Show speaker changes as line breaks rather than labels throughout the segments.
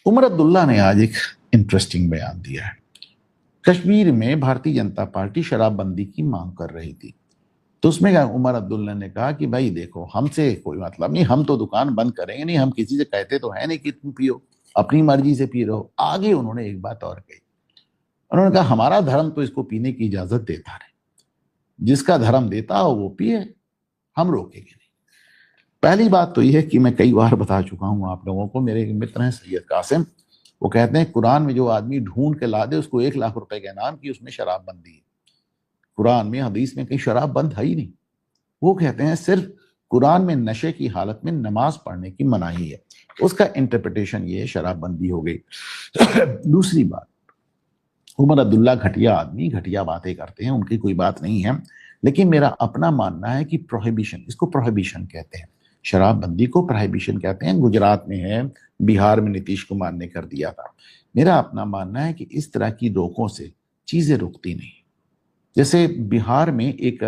उमर अब्दुल्ला ने आज एक इंटरेस्टिंग बयान दिया है। कश्मीर में भारतीय जनता पार्टी शराबबंदी की मांग कर रही थी, तो उसमें उमर अब्दुल्ला ने कहा कि भाई देखो, हमसे कोई मतलब नहीं, हम तो दुकान बंद करेंगे नहीं, हम किसी से कहते तो है नहीं कि तुम पियो, अपनी मर्जी से पी रहो। आगे उन्होंने एक बात और कही, उन्होंने कहा हमारा धर्म तो इसको पीने की इजाजत देता है, जिसका धर्म देता हो वो पिए, हम रोकेंगे नहीं। पहली बात तो यह है कि मैं कई बार बता चुका हूं आप लोगों को, मेरे एक मित्र हैं सैयद कासिम, वो कहते हैं कुरान में जो आदमी ढूंढ के ला दे उसको 1 लाख रुपए के नाम की उसमें शराब बंदी है। कुरान में हदीस में कहीं शराब बंद है ही नहीं। वो कहते हैं सिर्फ कुरान में नशे की हालत में नमाज पढ़ने की मनाही है, उसका इंटरप्रिटेशन ये शराबबंदी हो गई। दूसरी बात, उमर अब्दुल्ला घटिया आदमी, घटिया बातें करते हैं, उनकी कोई बात नहीं है, लेकिन मेरा अपना मानना है कि प्रोहिबिशन, इसको प्रोहिबिशन कहते हैं, शराबबंदी को प्रोहिबिशन कहते हैं। गुजरात में है, बिहार में नीतीश कुमार ने कर दिया था। मेरा अपना मानना है कि इस तरह की रोकों से चीजें रुकती नहीं। जैसे बिहार में एक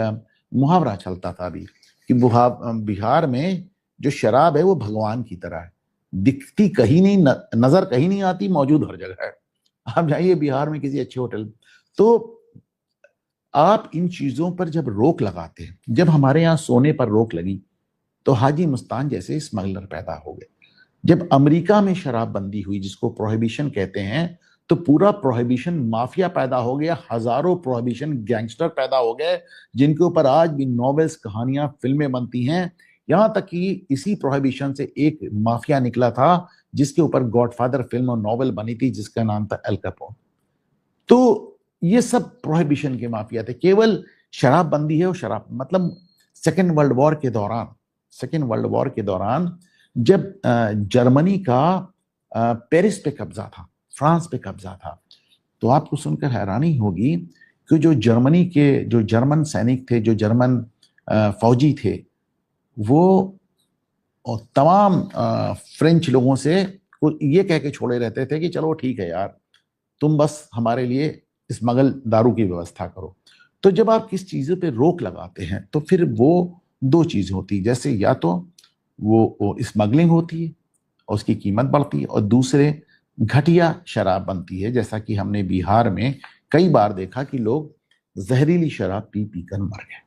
मुहावरा चलता था अभी कि बिहार में जो शराब है वो भगवान की तरह है, दिखती कहीं नहीं, नजर कहीं नहीं आती, मौजूद हर जगह है। आप जाइए बिहार में किसी अच्छे होटल, तो आप इन चीजों पर जब रोक लगाते हैं, जब हमारे यहाँ सोने पर रोक लगी तो हाजी मुस्तान जैसे स्मगलर पैदा हो गए। जब अमेरिका में शराबबंदी हुई, जिसको प्रोहिबिशन कहते हैं, तो पूरा प्रोहिबिशन माफिया पैदा हो गया, हजारों प्रोहिबिशन गैंगस्टर पैदा हो गए, जिनके ऊपर आज भी नॉवेल्स, कहानियां, फिल्में बनती हैं। यहां तक कि इसी प्रोहिबिशन से एक माफिया निकला था जिसके ऊपर गॉडफादर फिल्म और नॉवेल बनी थी, जिसका नाम था एल कैपोन। तो ये सब प्रोहिबिशन के माफिया थे। केवल शराबबंदी है, वो शराब मतलब सेकेंड वर्ल्ड वॉर के दौरान जब जर्मनी का पेरिस पे कब्जा था, फ्रांस पे कब्जा था, तो आपको सुनकर हैरानी होगी कि जो जर्मन सैनिक थे, जो जर्मन फौजी थे, वो तमाम फ्रेंच लोगों से ये कह के छोड़े रहते थे कि चलो ठीक है यार, तुम बस हमारे लिए स्मगल दारू की व्यवस्था करो। तो जब आप किस चीज़ पे रोक लगाते हैं तो फिर वो दो चीज होती है, जैसे या तो वो स्मगलिंग होती है और उसकी कीमत बढ़ती है, और दूसरे घटिया शराब बनती है, जैसा कि हमने बिहार में कई बार देखा कि लोग जहरीली शराब पी पी कर मर गए।